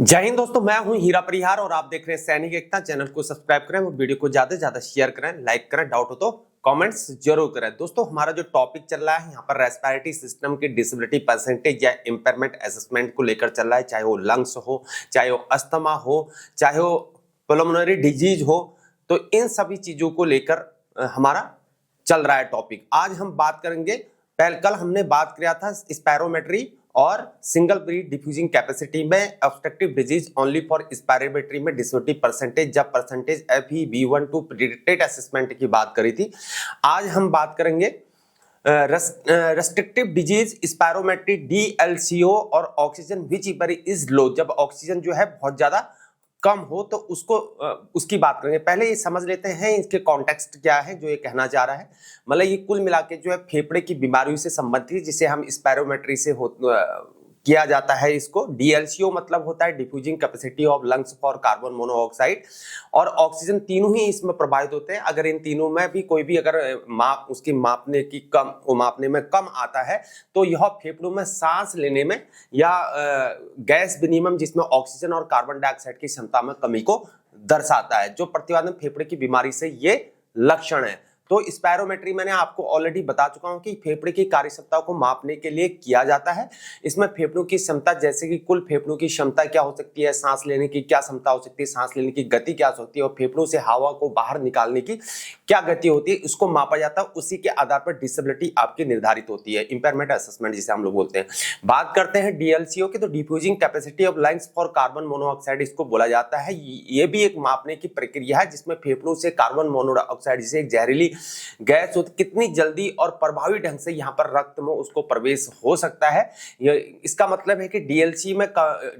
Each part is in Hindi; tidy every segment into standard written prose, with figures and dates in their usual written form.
जय हिंद दोस्तों, मैं हूं हीरा परिहार और आप देख रहे हैं सैनिक एकता। चैनल को सब्सक्राइब करें और वीडियो को ज्यादा से ज्यादा शेयर करें, लाइक करें, डाउट हो तो कमेंट्स जरूर करें। दोस्तों, हमारा जो टॉपिक चल रहा है यहाँ पर रेस्पिरेटरी सिस्टम की डिसेबिलिटी परसेंटेज या इम्पेयरमेंट असेसमेंट को लेकर चल रहा है। चाहे वो लंग्स हो, चाहे वो अस्थमा हो, चाहे वो पल्मोनरी डिजीज हो, तो इन सभी चीजों को लेकर हमारा चल रहा है टॉपिक। आज हम बात करेंगे, कल हमने बात किया था स्पायरोमेट्री और सिंगल ब्रीथ डिफ्यूजिंग कैपेसिटी में obstructive disease only for spirometry में डिसेबिलिटी परसेंटेज, जब परसेंटेज FEV1 प्रिडिक्टेड असेसमेंट की बात करी थी। आज हम बात करेंगे रेस्ट्रिक्टिव डिजीज स्पायरोमेट्री DLCO और ऑक्सीजन विच इज लो, जब ऑक्सीजन जो है बहुत ज्यादा कम हो तो उसकी बात करेंगे। पहले ये समझ लेते हैं इसके कॉन्टेक्स्ट क्या है जो ये कहना चाह रहा है। मतलब ये कुल मिला के जो है फेफड़े की बीमारियों से संबंधित, जिसे हम स्पायरोमेट्री से किया जाता है। इसको DLCO मतलब होता है diffusing capacity of lungs for carbon monoxide और ऑक्सीजन, तीनों ही इसमें प्रभावित होते हैं। अगर इन तीनों में भी कोई भी अगर उसकी मापने में कम आता है तो यह फेफड़ों में सांस लेने में या गैस विनिमय जिसमें ऑक्सीजन और कार्बन डाइऑक्साइड की क्षमता में कमी को दर्शाता है, जो प्रतिवादन फेफड़े की बीमारी से ये लक्षण है। तो स्पायरोमेट्री मैंने आपको ऑलरेडी बता चुका हूं कि फेफड़े की कार्यक्षमता को मापने के लिए किया जाता है। इसमें फेफड़ों की क्षमता, जैसे कि कुल फेफड़ों की क्षमता क्या हो सकती है, सांस लेने की क्या क्षमता हो सकती है, सांस लेने की गति क्या हो सकती है और फेफड़ों से हवा को बाहर निकालने की क्या गति होती है, उसको मापा जाता है। उसी के आधार पर डिसेबिलिटी आपकी निर्धारित होती है, इंपेयरमेंट असेसमेंट जिसे हम लोग बोलते हैं। बात करते हैं DLCO की, तो diffusing capacity of lungs for carbon monoxide इसको बोला जाता है। ये भी एक मापने की प्रक्रिया है जिसमें फेफड़ों से कार्बन मोनोऑक्साइड जिसे एक जहरीली गैस कितनी जल्दी और प्रभावी ढंग से यहाँ पर रक्त में उसको प्रवेश हो सकता है। इसका मतलब है कि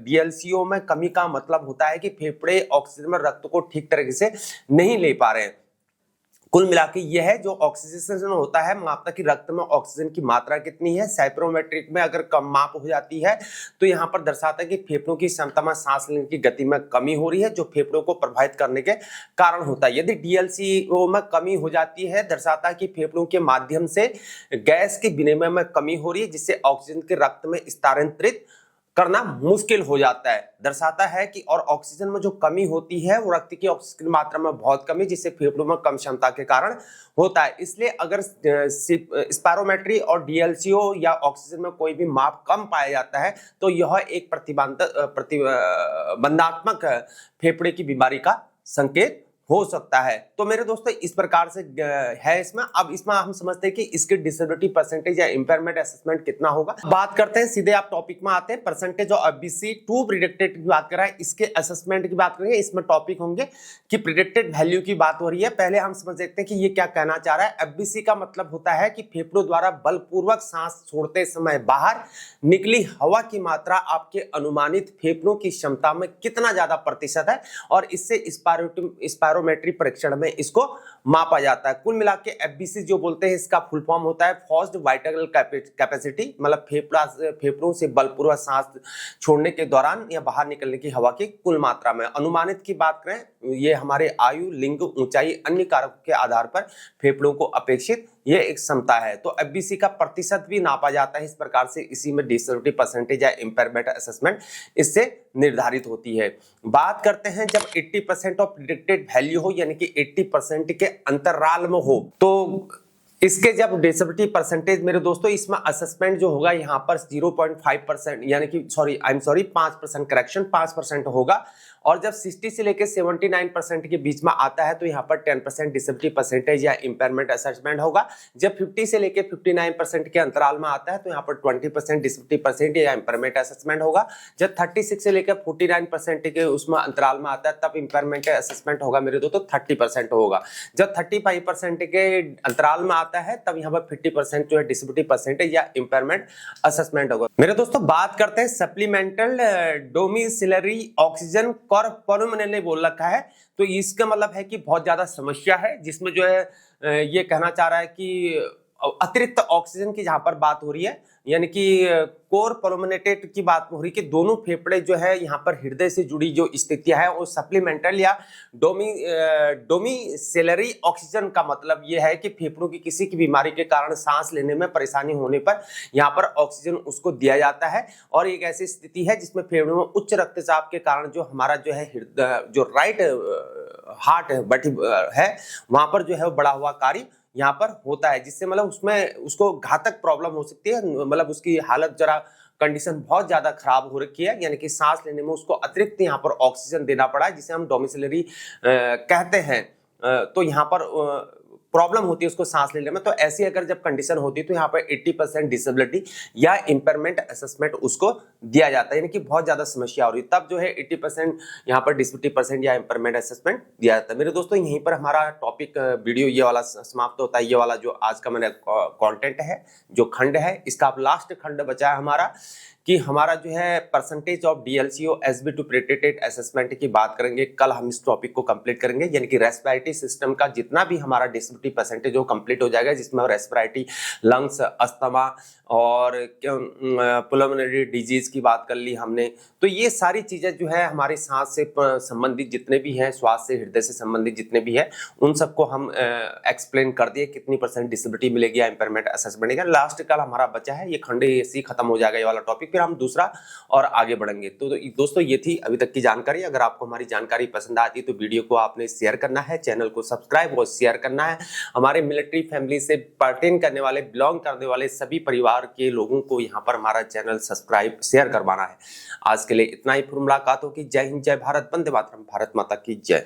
DLCO में कमी का मतलब होता है कि फेफड़े ऑक्सीजन में रक्त को ठीक तरीके से नहीं ले पा रहे हैं। कुल मिला के यह है जो ऑक्सीजन होता है, मापता कि रक्त में ऑक्सीजन की मात्रा कितनी है। साइप्रोमेट्रिक में अगर कम माप हो जाती है तो यहाँ पर दर्शाता है कि फेफड़ों की क्षमता में सांस लेने की गति में कमी हो रही है, जो फेफड़ों को प्रभावित करने के कारण होता है। यदि DLCO में कमी हो जाती है, दर्शाता है कि फेफड़ों के माध्यम से गैस के विनिमय में कमी हो रही है, जिससे ऑक्सीजन के रक्त में स्थानांतरित करना मुश्किल हो जाता है। दर्शाता है कि और ऑक्सीजन में जो कमी होती है वो रक्त की ऑक्सीजन की मात्रा में बहुत कमी, जिससे फेफड़ों में कम क्षमता के कारण होता है। इसलिए अगर स्पायरोमेट्री और DLCO या ऑक्सीजन में कोई भी माप कम पाया जाता है तो यह एक प्रतिबंधात्मक फेफड़े की बीमारी का संकेत हो सकता है। तो मेरे दोस्तों, इस प्रकार से है इसमें। अब इसमें हम समझते हैं कि इसकी डिसेबिलिटी परसेंटेज या इंपेयरमेंट असेसमेंट कितना होगा। बात करते हैं, सीधे आप टॉपिक में आते हैं। परसेंटेज ऑफ FBC2 प्रिडिक्टेड की बात कर रहा है, इसके असेसमेंट की बात करेंगे। इसमें टॉपिक होंगे कि प्रिडिक्टेड वैल्यू की बात हो रही है। पहले हम समझ देखते हैं कि ये क्या कहना चाह रहा है। FBC का मतलब होता है कि फेफड़ों द्वारा बलपूर्वक सांस छोड़ते समय बाहर निकली हवा की मात्रा आपके अनुमानित फेफड़ों की क्षमता में कितना ज्यादा प्रतिशत है, और इससे स्पायरोमेट्री परीक्षण में इसको मापा जाता है। कुल मिला के FBC जो बोलते हैं, इसका फुल फॉर्म होता है फोर्स्ड वाइटल कैपेसिटी, मतलब फेफड़ों से बलपूर्वक सांस छोड़ने के दौरान या बाहर निकलने की हवा की कुल मात्रा में। अनुमानित की बात करें, ये हमारे आयु, लिंग, ऊंचाई, अन्य कारकों के आधार पर फेफड़ों को अपेक्षित ये एक क्षमता है। तो FBC का प्रतिशत भी नापा जाता है इस प्रकार से। इसी में डिसेबिलिटी परसेंटेज या इंपेयरमेंट असेसमेंट इससे निर्धारित होती है। बात करते हैं, जब 80% ऑफ प्रिडिक्टेड वैल्यू हो, यानी कि 80% के अंतराल में हो, तो इसके जब डिसेबिलिटी परसेंटेज, मेरे दोस्तों, इसमें असेसमेंट जो होगा यहाँ पर 0.5% यानी कि 5% करेक्शन, 5% होगा। और जब 60 से लेकर 79% के बीच में आता है तो यहाँ पर 10% डिसेबिलिटी परसेंटेज या इंपेयरमेंट असेसमेंट होगा। जब 50 से लेकर 59% के अंतराल में आता है तो यहाँ पर 20% डिसेबिलिटी परसेंटेज या इंपेयरमेंट असेसमेंट होगा। जब 36 से लेकर 49% के उसमें अंतराल में आता है तब इंपेयरमेंट असेसमेंट होगा मेरे दोस्तों, 30% होगा। जब 35% के अंतराल में आता है तब यहाँ पर 50% जो है डिसेबिलिटी परसेंटेज या इंपेयरमेंट असेसमेंट होगा। मेरे दोस्तों, बात करते हैं सप्लीमेंटल डोमिसिलरी ऑक्सीजन पल्मोनरी बोल रखा है, तो इसका मतलब है कि बहुत ज्यादा समस्या है, जिसमें जो है ये कहना चाह रहा है कि अतिरिक्त ऑक्सीजन की जहां पर बात हो रही है, यानी कि कोर पल्मोनेटेड की बात हो रही कि दोनों फेफड़े जो है यहाँ पर हृदय से जुड़ी जो स्थितियां है वो सप्लीमेंटल या डोमिसेलरी ऑक्सीजन का मतलब ये है कि फेफड़ों की किसी की बीमारी के कारण सांस लेने में परेशानी होने पर यहाँ पर ऑक्सीजन उसको दिया जाता है। और एक ऐसी स्थिति है जिसमें फेफड़ों में उच्च रक्तचाप के कारण जो हमारा जो है जो राइट हार्ट है वहां पर जो है वो बढ़ा हुआ कार्य यहाँ पर होता है, जिससे मतलब उसमें उसको घातक प्रॉब्लम हो सकती है, मतलब उसकी हालत जरा कंडीशन बहुत ज्यादा खराब हो रखी है, यानी कि सांस लेने में उसको अतिरिक्त यहाँ पर ऑक्सीजन देना पड़ा है जिसे हम डोमिसिलरी कहते हैं। तो यहाँ पर प्रॉब्लम होती है उसको सांस लेने में। तो ऐसी अगर जब कंडीशन होती है तो यहाँ पर 80% डिसेबिलिटी या इंपेयरमेंट असेसमेंट उसको दिया जाता है, यानी कि बहुत ज्यादा समस्या हो रही है तब जो है 80% यहाँ पर डिसेबिलिटी परसेंट या इंपेयरमेंट असेसमेंट दिया जाता है। मेरे दोस्तों यहीं पर हमारा टॉपिक वीडियो ये वाला समाप्त होता है। ये वाला जो आज का मैंने कंटेंट है जो खंड है इसका अब लास्ट खंड बचा है हमारा कि हमारा जो है percentage of DLCO SB to predicted assessment की बात करेंगे। कल हम इस टॉपिक को कंप्लीट करेंगे, यानी कि रेस्पिरेटरी सिस्टम का जितना भी हमारा डिसेबिलिटी परसेंटेज वो कंप्लीट हो जाएगा, जिसमें रेस्पिरेटरी, लंग्स, अस्थमा और पुल्मोनरी डिजीज की बात कर ली हमने। तो ये सारी चीजें जो है हमारी सांस से संबंधित जितने भी हैं, श्वास से हृदय से संबंधित जितने भी है उन सबको हम एक्सप्लेन कर दिए, कितनी परसेंट डिसेबिलिटी मिलेगी या इंपेयरमेंट असेसमेंट मिलेगा। लास्ट कल हमारा बचा है ये खंड ऐसे खत्म हो जाएगा ये वाला टॉपिक, फिर हम दूसरा और आगे बढ़ेंगे। तो दोस्तों ये थी अभी तक की जानकारी। अगर आपको हमारी जानकारी पसंद आती है तो वीडियो को आपने शेयर करना है, चैनल को सब्सक्राइब और शेयर करना है। हमारे मिलिट्री फैमिली से पर्टेन करने वाले, बिलोंग करने वाले सभी परिवार के लोगों को यहाँ पर हमारा चैनल सब्सक्राइब शेयर करवाना है। आज के लिए इतना ही, फिर मुलाकात होगी। जय हिंद, जय भारत, वंदे मातरम, भारत माता की जय।